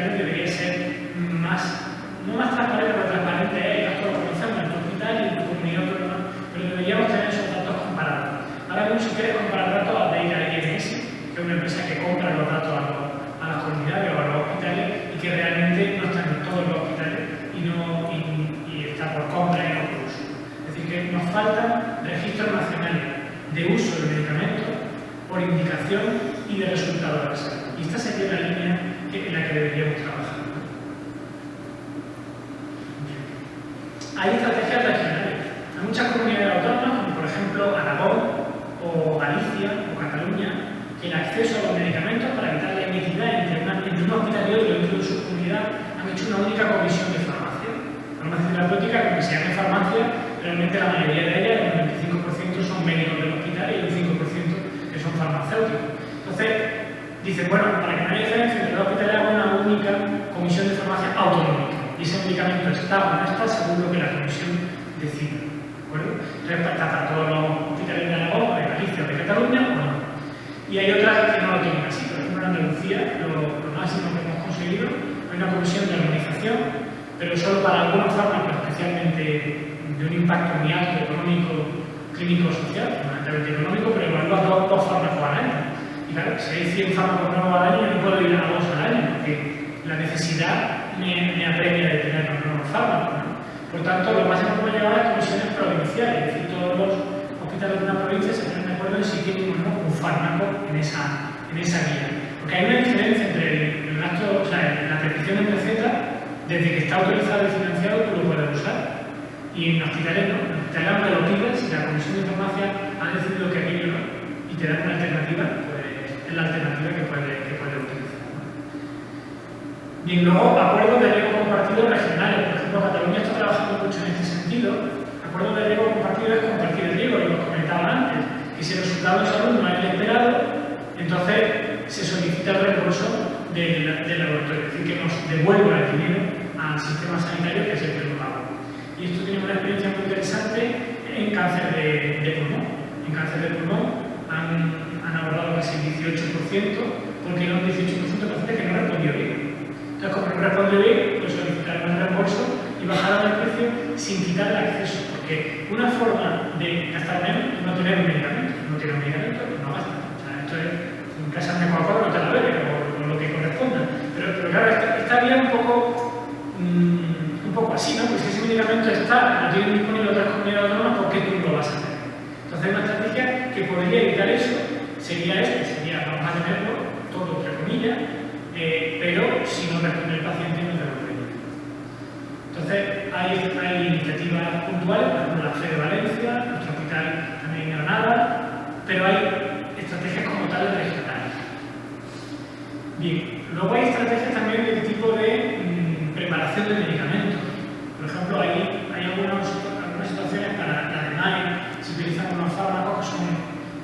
hospitales debería ser más, no más transparente, pero transparente es el gasto de los conocemos en tu hospital y en tu comunidad autónoma, pero deberíamos tener esos datos comparados. Ahora mismo, si quieres comparar datos, de ir a IMS, que es una empresa que compra los datos a las comunidades o a los hospitales y que realmente no están en todos los hospitales y está por compra y no por uso. Es decir, que nos faltan registros nacionales de uso de medicamentos por indicación y de resultados de la salud. Y esta sería la línea en la que deberíamos trabajar. Hay estrategias regionales. Hay muchas comunidades autónomas, como por ejemplo Aragón, o Galicia, o Cataluña, que el acceso a los medicamentos para evitar la inequidad entre un hospital y otro dentro de su comunidad han hecho una única comisión de farmacia. Farmacia terapéutica, que se llama farmacia, realmente la mayoría de ellas, el 95% son médicos del hospital y el 5% que son farmacéuticos. Entonces, dicen, bueno, para que no haya diferencia entre los hospitales hago una única comisión de farmacia autonómica. Y ese medicamento está o no está según lo que la comisión decida. ¿De acuerdo? Entonces, está para todos los hospitales de Aragón, de Galicia o de Cataluña o no. Y hay otras que no lo tienen así. Por ejemplo, en Andalucía, lo máximo que hemos conseguido es una comisión de armonización, pero solo para algunos fármacos especialmente de un impacto muy alto económico, clínico, social, fundamentalmente económico, pero evalúa dos fármacos al año. Y claro, si hay 100 fármacos nuevos al año, yo no puedo ir a 2 al año, porque la necesidad me apremia de tener los nuevos fármacos, ¿no? Por tanto, lo máximo que me lleva es comisiones provinciales, es decir, todos los hospitales de una provincia se ponen de acuerdo en si tienen o no un fármaco en esa guía. Porque hay una diferencia entre el gasto, o sea, la prescripción en receta, desde que está autorizado y financiado, tú lo puedes usar. Y en hospitales no, en hospitales aunque lo pidas, si la Comisión de Farmacia ha decidido que aquello no, y te dan una alternativa, pues es la alternativa que puede utilizar. Bien, luego, acuerdos de riesgo compartido regionales. Por ejemplo, Cataluña está trabajando mucho en este sentido. Acuerdos de riesgo compartido es compartir el riesgo, lo que comentaba antes, que si el resultado de salud no es el esperado, entonces se solicita el reembolso del laboratorio, es decir, que nos devuelva el dinero al sistema sanitario, que es el que lo paga. Y esto tiene una experiencia muy interesante en cáncer de pulmón. En cáncer de pulmón han abordado casi el 18%, porque era un 18% de pacientes que no respondió bien. Entonces, como no respondió bien, pues solicitaron el reembolso y bajaron el precio sin quitar el acceso. Porque una forma de gastar menos es no tener un medicamento. No tienes un medicamento, no gastas. O sea, esto es, en casa de Coca-Cola no te la bebes, o lo que corresponda. Pero claro, estaría un poco así, ¿no? Pues si ese medicamento está, lo tienen disponible otras comunidades autónomas, ¿por qué tú no lo vas a hacer? Entonces, una estrategia que podría evitar eso sería vamos a tenerlo todo entre comillas, pero si no responde el paciente no te lo puede. Entonces, hay iniciativas puntuales, por ejemplo, la FE de Valencia, nuestro hospital también en Granada, pero hay estrategias como tales regionales. Bien, luego hay estrategias también de tipo de preparación de medicamentos. Por ejemplo, hay algunas situaciones para la DMAE, se utilizan unos fármacos que son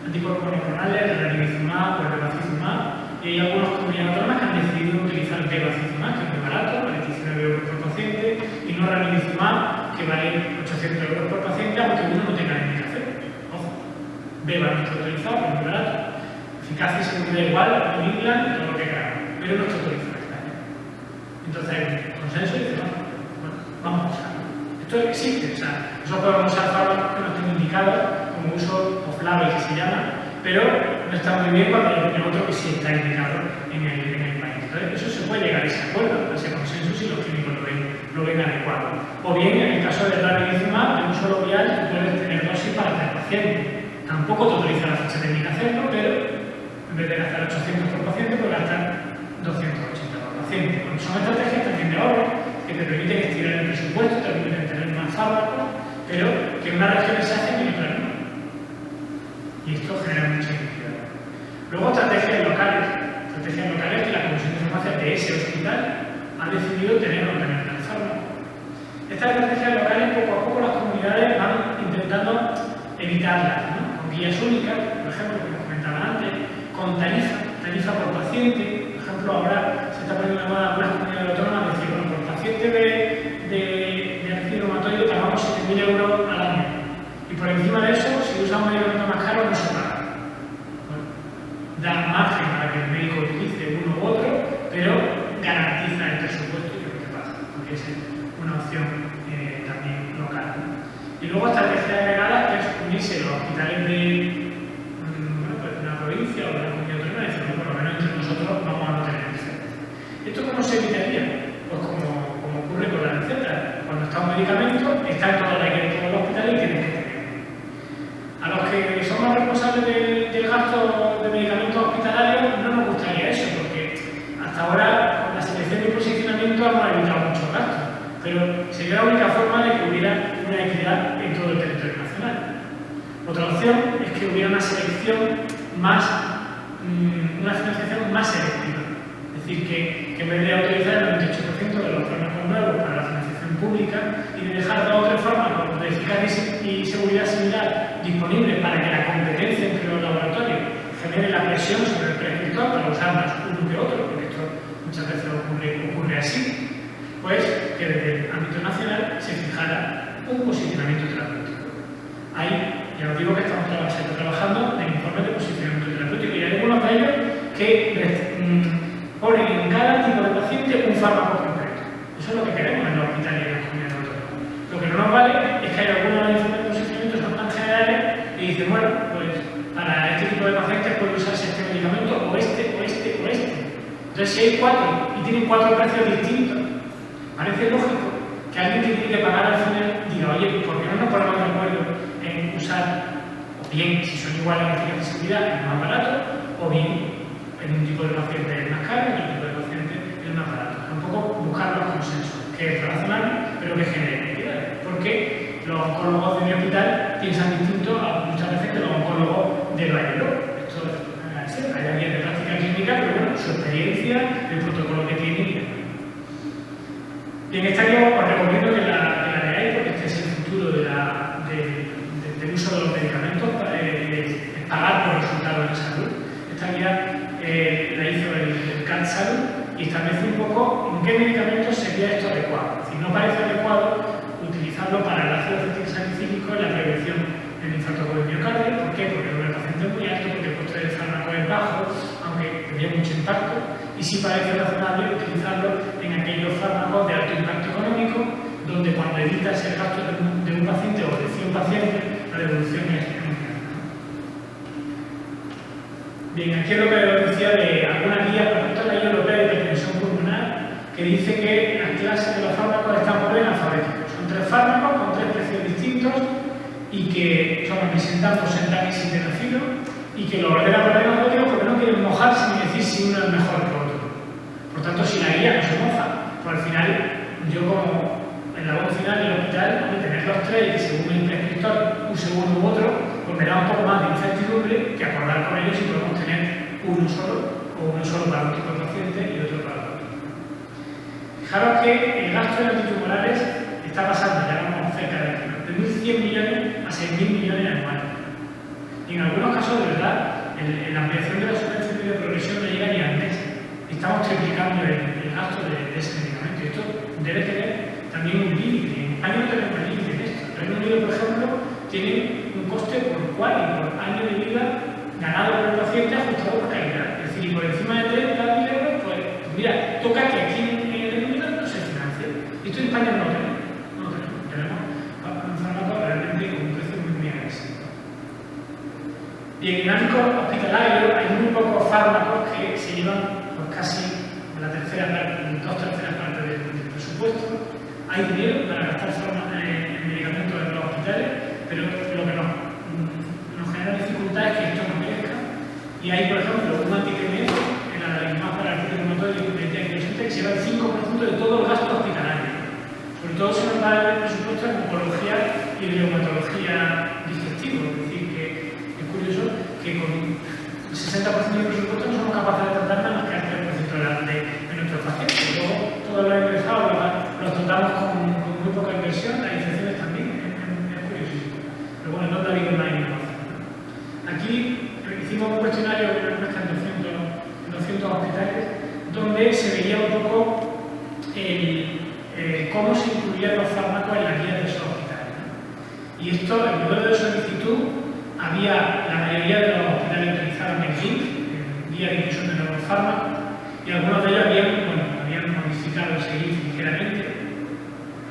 anticuerpos monoclonales, el ranibizumab o el bevacizumab, y hay algunas comunidades autónomas que han decidido utilizar el bevacizumab, que es muy barato, vale 19 euros por paciente, y no ranibizumab, que vale 800 euros por paciente, aunque uno no tenga indicación. Ojo, beva no está autorizado, pero es muy barato. Eficacia y seguridad igual, en England, todo lo que queramos, pero no está autorizado en España. Entonces hay un consenso y dice, bueno, vamos a usarlo. Esto existe, o sea, nosotros podemos usar fármacos que no estén indicados como uso off-label, que se llama, pero no está muy bien cuando hay otro que sí está indicado en el país. Entonces, eso se puede llegar a ese acuerdo, a ese consenso, si los clínicos lo ven adecuado. O bien, en el caso del ranibizumab, de un solo vial, tú puedes tener dosis para 3 pacientes. Tampoco te autoriza la fecha técnica hacerlo, pero en vez de gastar 800 por paciente, puedes gastar 280 por paciente. Son estrategias también de ahorro que te permiten estirar el presupuesto, te permiten tener más fármacos, pero que en unas regiones se hacen y en otras no. Y esto genera mucha inequidad. Luego, estrategias locales que la Comisión de Farmacia de ese hospital ha decidido tener o no tener el fármaco. Estas estrategias locales, poco a poco, las comunidades van intentando evitarlas, ¿no? Con guías únicas, por ejemplo, como comentaba antes, con tarifa por paciente. Por ejemplo, ahora se está poniendo de moda algunas comunidades autónomas decir, bueno, por paciente de ácido reumatoide pagamos 7.000 euros al año. Y por encima de eso, si usa un medicamento más caro, no se paga. Bueno, da margen para que el médico utilice uno u otro, pero garantiza encima del presupuesto y lo que pasa, porque es una opción también local, ¿no? Y luego estrategias agregadas, que es unirse los hospitales de una provincia o de una comunidad autónoma y decir, bueno, por lo menos entre nosotros vamos a no tener diferencias. ¿Esto cómo se evitaría? Pues como ocurre con la receta. Cuando está un medicamento, está en toda la guía de todos los hospitales y tienes que tenerlo. A los que somos responsables del gasto de medicamentos hospitalarios no nos gustaría eso, porque hasta ahora con la selección y posicionamiento hemos evitado muchos gastos, pero sería la única forma de que hubiera una equidad en todo el territorio nacional. Otra opción es que hubiera una selección más, una financiación más selectiva, es decir, que en vez de autorizar el 98% de los fármacos nuevos para la financiación pública y de dejar dos o tres fármacos de eficacia y seguridad similar disponibles para que la competencia entre los laboratorios genere la presión sobre el prescriptor para usar más uno que otro, porque esto muchas veces ocurre así, pues que desde el ámbito nacional se fijara un posicionamiento terapéutico. Ahí ya os digo que estamos trabajando en informes de posicionamiento terapéutico y hay algunos de ellos que ponen en cada tipo de paciente un fármaco concreto. Eso es lo que queremos en los hospitales y en las comunidades autónomas. Lo que no nos vale es que hay algunos informes de posicionamiento que son tan generales y dicen, bueno, pues para este tipo de pacientes puede usarse este medicamento o este, o este, o este. Entonces, si hay cuatro y tienen cuatro precios distintos, parece lógico que alguien que tiene que pagar al final diga, oye, ¿por qué no nos ponemos de acuerdo en usar, o bien, si son iguales en accesibilidad, es más barato, o bien en un tipo de paciente es más caro, en otro tipo de paciente es más barato? Tampoco buscar los consensos, que es razonable, pero que genere equidad. Porque los oncólogos de mi hospital piensan distinto muchas veces que los oncólogos de Valladolid. Esto es así, hay alguien de práctica clínica, pero bueno, su experiencia, el protocolo que tiene. Bien, esta guía os recomiendo que la leáis porque este es el futuro del uso de los medicamentos, es pagar por resultados de salud. Esta guía la hizo el CAT Salud y establece un poco en qué medicamentos sería esto adecuado. Es decir, no parece adecuado utilizarlo para el ácido acético salicílico en la prevención del infarto por el miocardio. ¿Por qué? Porque el número de pacientes es muy alto, porque el coste del fármaco es bajo, aunque tendría mucho impacto, y sí parece razonable utilizarlo en aquellos fármacos de alto impacto económico, donde cuando evitas el gasto de un paciente o de 100 pacientes, la devolución es muy grande. Bien, aquí es lo que os decía de algunas guías, por ejemplo, la Guía Europea de Hipertensión Pulmonar, que dice que las clases de los fármacos están por orden alfabético. Son 3 fármacos con 3 precios distintos y que son representan porcentajes internacionales y que lo ordenan por orden alfabético porque no quieren mojarse ni decir si uno es mejor que otro. Por tanto, si la guía no se moja, pues al final, yo como en la voz final del hospital, tener los 3 y que según el prescriptor use uno u otro, pues me da un poco más de incertidumbre que acordar con ellos si podemos tener uno solo o uno solo para un tipo de paciente y otro para otro. Fijaros que el gasto en antitumorales está pasando, ya vamos cerca de 1.100 millones a 6.000 millones anuales. Y en algunos casos, de verdad, en la ampliación de la superficie de progresión no llega ni al mes. Estamos triplicando el gasto de ese medicamento. Y esto debe tener también un límite. En España no tenemos límite en esto. El Reino Unido, por ejemplo, tiene un coste por cual y por año de vida ganado por el paciente ajustado por calidad. Es decir, y por encima de 30.000 euros, pues mira, toca que aquí en el Reino Unido no se financie. Y esto en España no lo tenemos. No lo tenemos. Tenemos un fármaco realmente con un precio muy agresivo. Y en el ámbito hospitalario hay muy pocos fármacos que se llevan pues, casi la tercera parte, 2/3 partes del presupuesto. Hay dinero para gastar en medicamentos en los hospitales, pero lo que nos genera dificultad es que esto no merezca. Y hay, por ejemplo, un anti-TMF, el adalimumab para el artritis reumatoide que se lleva el 5% de todo el gasto hospitalario. Sobre todo se nos da el presupuesto en oncología y reumatología digestiva. Es decir, que es curioso que con el 60% del presupuesto no somos capaces de tratar nada más que al 3% de nuestros pacientes. Luego, todos los ingresados los tratamos con muy poca inversión, las infecciones también, es curiosísimo. Pero bueno, no ha habido más innovación. Aquí hicimos un cuestionario de una muestra en 200 hospitales, donde se veía un poco cómo se incluían los fármacos en las guías de esos hospitales. Y esto, el modelo de solicitud, había la mayoría de los hospitales utilizaban el GINC, Guía de Inclusión de Nuevos Fármacos, y algunos de ellos habían habían modificado el SEGIF ligeramente.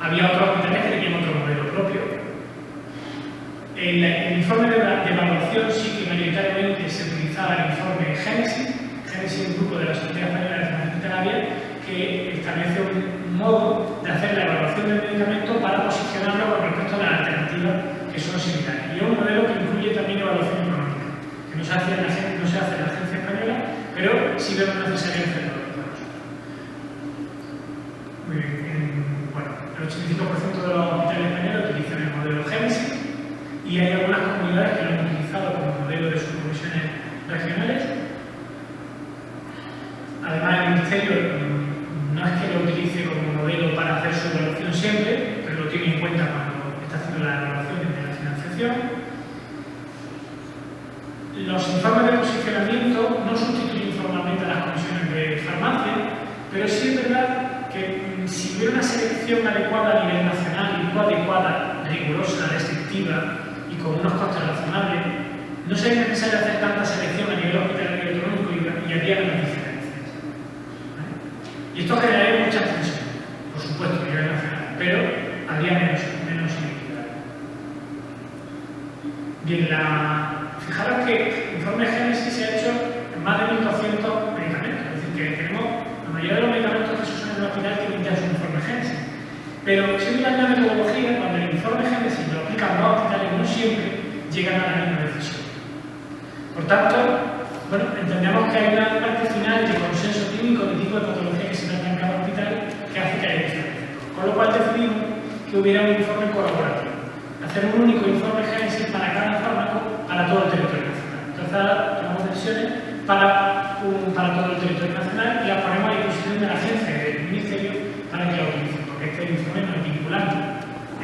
Había otros hospitales que tenían otro modelo propio. El informe de evaluación sí que mayoritariamente se utilizaba el informe Génesis. Génesis es un grupo de la Sociedad Española de Farmacia Hospitalaria que establece un modo de hacer la evaluación del medicamento para posicionarlo con respecto a las alternativas que son similares. Y es un modelo que incluye también evaluación económica, que no se hace en la Agencia Española, pero sí vemos necesario hacerlo. Muy bien. Bueno, el 85% de los hospitales españoles utilizan el modelo Génesis y hay algunas comunidades que lo han utilizado como modelo de sus comisiones regionales. Además, el Ministerio no es que lo utilice como modelo para hacer su evaluación siempre, pero lo tiene en cuenta cuando está haciendo las evaluaciones de la financiación. Los informes de posicionamiento no sustituyen formalmente a las comisiones de farmacia, pero sí es verdad que si hubiera una selección adecuada a nivel nacional y no adecuada, rigurosa, restrictiva y con unos costes razonables, no sería necesario hacer tanta selección a nivel hospitalario y autonómico y habría menos diferencias. Y esto generaría muchas tensiones, por supuesto, a nivel nacional, pero habría menos inequidad. Bien, fijaros que el informe Génesis se ha hecho en más de 1.200 medicamentos, es decir, que tenemos la mayoría de los medicamentos que se usan en el hospital tienen ya su informe Génesis. Pero si miran la metodología, cuando el informe Génesis lo aplican los hospitales, no siempre llegan a la misma decisión. Por tanto, bueno, entendemos que hay una parte final de consenso clínico de tipo de patología que se trata en cada hospital que hace que haya diferencias. Con lo cual decidimos que hubiera un informe colaborativo. Hacer un único informe Génesis para cada fármaco para todo el territorio nacional. Entonces ahora tomamos decisiones para todo el territorio nacional y las ponemos a disposición de la agencia y del Ministerio para que lo utilicen, porque este informe no es vinculante,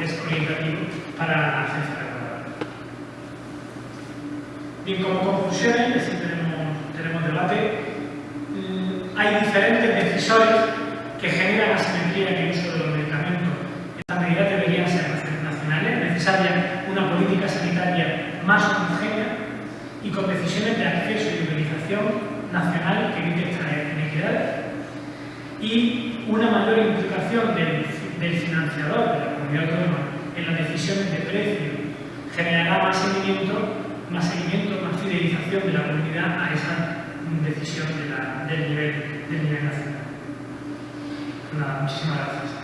es orientativo para la agencia reguladora. Bien, como conclusiones, es decir, tenemos debate, hay diferentes decisores que generan asimetría en el uso de los medicamentos. Estas medidas deberían ser nacionales, es necesaria una política sanitaria más homogénea y con decisiones de acceso y utilización nacional que evite esta inequidad y una mayor implicación del financiador de la comunidad autónoma en las decisiones de precio generará más seguimiento, más fidelización de la comunidad a esa decisión del nivel nacional. Nada, muchísimas gracias.